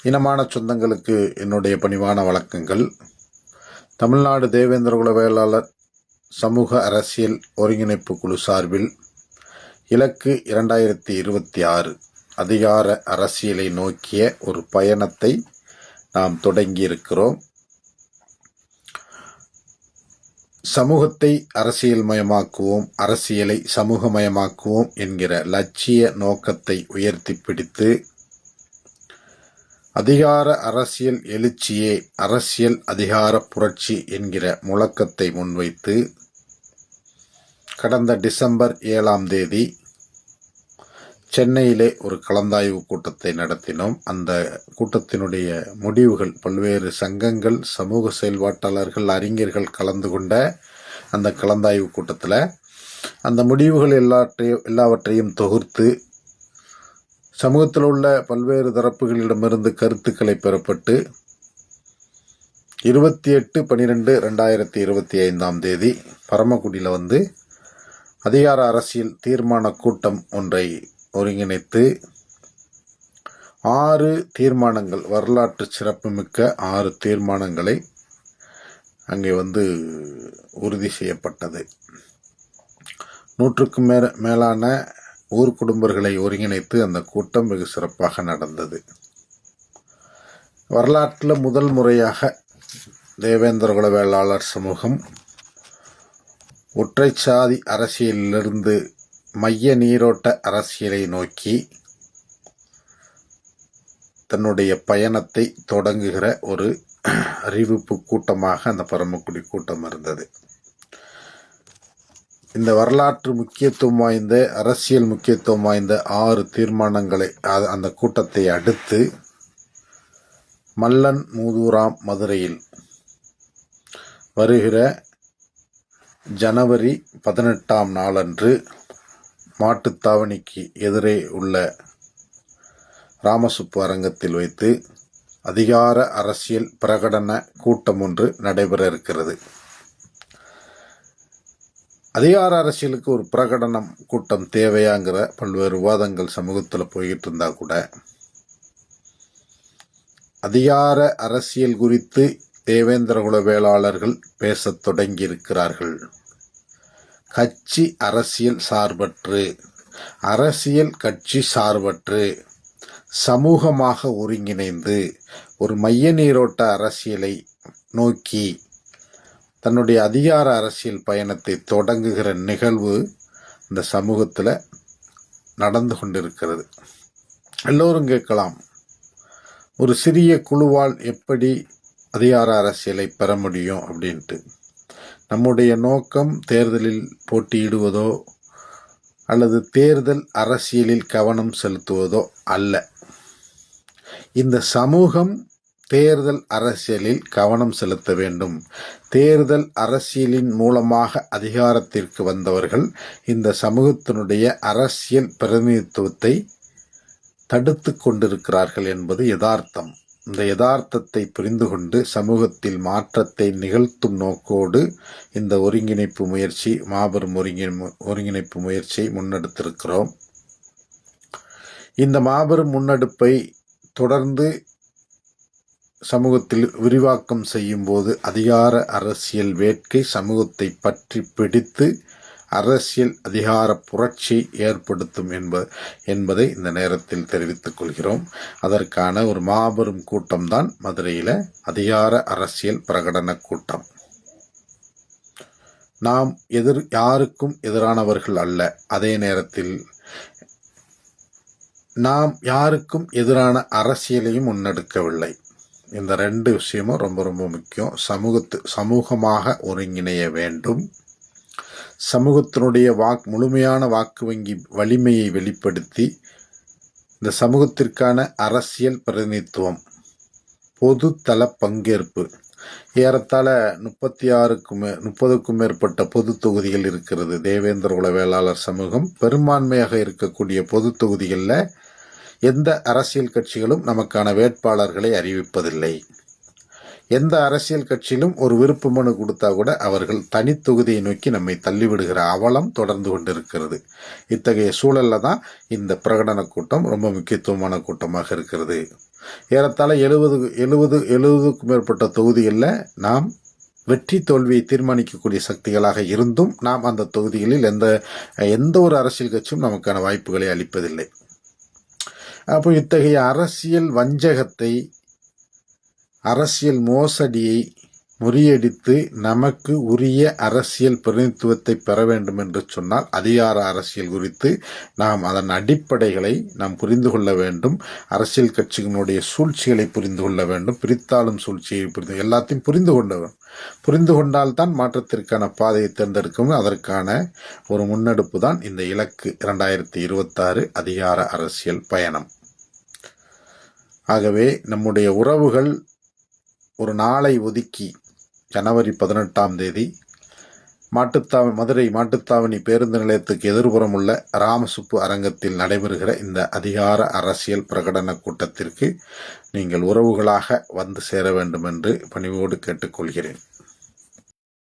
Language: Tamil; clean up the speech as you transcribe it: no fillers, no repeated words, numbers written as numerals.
இனமான சொந்தங்களுக்கு என்னுடைய பணிவான வணக்கங்கள். தமிழ்நாடு தேவேந்திரகுல வேளாளர் சமூக அரசியல் ஒருங்கிணைப்பு குழு சார்பில் இலக்கு 2026 அதிகார அரசியலை நோக்கிய ஒரு பயணத்தை நாம் தொடங்கியிருக்கிறோம். சமூகத்தை அரசியல் மயமாக்குவோம், அரசியலை சமூகமயமாக்குவோம் என்கிற லட்சிய நோக்கத்தை உயர்த்தி பிடித்து அதிகார அரசியல் எழுச்சியே அரசியல் அதிகார புரட்சி என்கிற முழக்கத்தை முன்வைத்து கடந்த டிசம்பர் 7ஆம் தேதி சென்னையிலே ஒரு கலந்தாய்வு கூட்டத்தை நடத்தினோம். அந்த கூட்டத்தினுடைய முடிவுகள் பல்வேறு சங்கங்கள், சமூக செயல்பாட்டாளர்கள், அறிஞர்கள் கலந்து கொண்ட அந்த கலந்தாய்வு கூட்டத்தில் அந்த முடிவுகள் எல்லாவற்றையும் தொகுத்து சமூகத்தில் உள்ள பல்வேறு தரப்புகளிடமிருந்து கருத்துக்களை பெறப்பட்டு 28/12/2025 தேதி பரமக்குடியில் அதிகார அரசியல் தீர்மான கூட்டம் ஒன்றை ஒருங்கிணைத்து 6 தீர்மானங்கள், வரலாற்று சிறப்புமிக்க 6 தீர்மானங்களை அங்கே உறுதி செய்யப்பட்டது. 100க்கும் மேலான ஊர் குடும்பர்களை ஒருங்கிணைத்து அந்த கூட்டம் வெகு சிறப்பாக நடந்தது. வரலாற்றில் முதல் முறையாக தேவேந்திரகுல வேளாளர் சமூகம் ஒற்றை சாதி அரசியலிலிருந்து மைய நீரோட்ட அரசியலை நோக்கி தன்னுடைய பயணத்தை தொடங்குகிற ஒரு அறிவிப்பு கூட்டமாக அந்த பரமக்குடி கூட்டம் இருந்தது. இந்த வரலாற்று முக்கியத்துவம் வாய்ந்த, அரசியல் முக்கியத்துவம் வாய்ந்த 6 தீர்மானங்களை அந்த கூட்டத்தை அடுத்து மல்லன் மூதூராம் மதுரையில் வருகிற ஜனவரி 18ஆம் நாளன்று மாட்டுத்தாவணிக்கு எதிரே உள்ள ராமசுப்பு அரங்கத்தில் வைத்து அதிகார அரசியல் பிரகடன கூட்டம் ஒன்று நடைபெற இருக்கிறது. அதிகார அரசியலுக்கு ஒரு பிரகடனம் கூட்டம் தேவையாங்கிற பல்வேறு விவாதங்கள் சமூகத்தில் போய்கிட்டு இருந்தா கூட அதிகார அரசியல் குறித்து தேவேந்திரகுல வேளாளர்கள் பேசத் தொடங்கி இருக்கிறார்கள். கட்சி அரசியல் சார்பற்று, அரசியல் கட்சி சார்பற்று சமூகமாக ஒருங்கிணைந்து ஒரு மைய நீரோட்ட அரசியலை நோக்கி தன்னுடைய அதிகார அரசியல் பயணத்தை தொடங்குகிற நிகழ்வு இந்த சமூகத்தில் நடந்து கொண்டிருக்கிறது. எல்லோரும் கேட்கலாம், ஒரு சிறிய குழுவால் எப்படி அதிகார அரசியலை பெற முடியும் அப்படின்ட்டு. நம்முடைய நோக்கம் தேர்தலில் போட்டியிடுவதோ அல்லது தேர்தல் அரசியலில் கவனம் செலுத்துவதோ அல்ல. இந்த சமூகம் தேர்தல் அரசியலில் கவனம் செலுத்த வேண்டும். தேர்தல் அரசியலின் மூலமாக அதிகாரத்திற்கு வந்தவர்கள் இந்த சமூகத்தினுடைய அரசியல் பிரதிநிதித்துவத்தை தடுத்து கொண்டிருக்கிறார்கள் என்பது யதார்த்தம். இந்த யதார்த்தத்தை புரிந்து கொண்டு சமூகத்தில் மாற்றத்தை நிகழ்த்தும் நோக்கோடு இந்த ஒருங்கிணைப்பு முயற்சி, மாபெரும் ஒருங்கிணைப்பு முயற்சியை முன்னெடுத்திருக்கிறோம். இந்த மாபெரும் முன்னெடுப்பை தொடர்ந்து சமூகத்தில் விரிவாக்கம் செய்யும் போது அதிகார அரசியல் வேட்கை சமூகத்தை பற்றி பிடித்து அரசியல் அதிகார புரட்சி ஏற்படுத்தும் என்பதை இந்த நேரத்தில் தெரிவித்துக் கொள்கிறோம். அதற்கான ஒரு மாபெரும் கூட்டம்தான் மதுரையில் அதிகார அரசியல் பிரகடன கூட்டம். நாம் யாருக்கும் எதிரானவர்கள் அல்ல. அதே நேரத்தில் நாம் யாருக்கும் எதிரான அரசியலையும் முன்னெடுக்கவில்லை. இந்த 2 விஷயமும் ரொம்ப ரொம்ப முக்கியம். சமூகமாக ஒருங்கிணைய வேண்டும். சமூகத்தினுடைய முழுமையான வாக்கு வங்கி வலிமையை வெளிப்படுத்தி இந்த சமூகத்திற்கான அரசியல் பிரதிநிதித்துவம், பொது தள பங்கேற்பு, ஏறத்தாழ 30க்கும் மேற்பட்ட பொது தொகுதிகள் இருக்கிறது. தேவேந்திரகுல வேளாளர் சமூகம் பெரும்பான்மையாக இருக்கக்கூடிய பொது தொகுதிகளில் எந்த அரசியல் கட்சிகளும் நமக்கான வேட்பாளர்களை அறிவிப்பதில்லை. எந்த அரசியல் கட்சியிலும் ஒரு விருப்ப மனு கொடுத்தா கூட அவர்கள் தனி தொகுதியை நோக்கி நம்மை தள்ளிவிடுகிற அவலம் தொடர்ந்து கொண்டிருக்கிறது. இத்தகைய சூழலில் தான் இந்த பிரகடன கூட்டம் ரொம்ப முக்கியத்துவமான கூட்டமாக இருக்கிறது. ஏறத்தாழ 70க்கும் மேற்பட்ட தொகுதிகளில் நாம் வெற்றி தோல்வியை தீர்மானிக்கக்கூடிய சக்திகளாக இருந்தும் நாம் அந்த தொகுதிகளில் எந்த ஒரு அரசியல் கட்சியும் நமக்கான வாய்ப்புகளை அளிப்பதில்லை. அப்போ இத்தகைய அரசியல் வஞ்சகத்தை, அரசியல் மோசடியை முறியடித்து நமக்கு உரிய அரசியல் பிரதிநிதித்துவத்தை பெற வேண்டும் என்று சொன்னால் அதிகார அரசியல் குறித்து நாம் அதன் அடிப்படைகளை நாம் புரிந்து கொள்ள வேண்டும். அரசியல் கட்சிகளுடைய சூழ்ச்சிகளை புரிந்து கொள்ள வேண்டும். பிரித்தாளும் சூழ்ச்சியை எல்லாத்தையும் புரிந்து கொண்டால்தான் மாற்றத்திற்கான பாதையை தேர்ந்தெடுக்கும். அதற்கான ஒரு முன்னெடுப்பு தான் இந்த இலக்கு 2026 அதிகார அரசியல் பயணம். ஆகவே நம்முடைய உறவுகள் ஒரு நாளை ஒதுக்கி ஜனவரி 18ஆம் தேதி மதுரை மாட்டுத்தாவணி பேருந்து நிலையத்துக்கு எதிர்புறம் உள்ள ராமசுப்பு அரங்கத்தில் நடைபெறுகிற இந்த அதிகார அரசியல் பிரகடன கூட்டத்திற்கு நீங்கள் உறவுகளாக வந்து சேர வேண்டும் என்று பணிவோடு கேட்டுக்கொள்கிறேன்.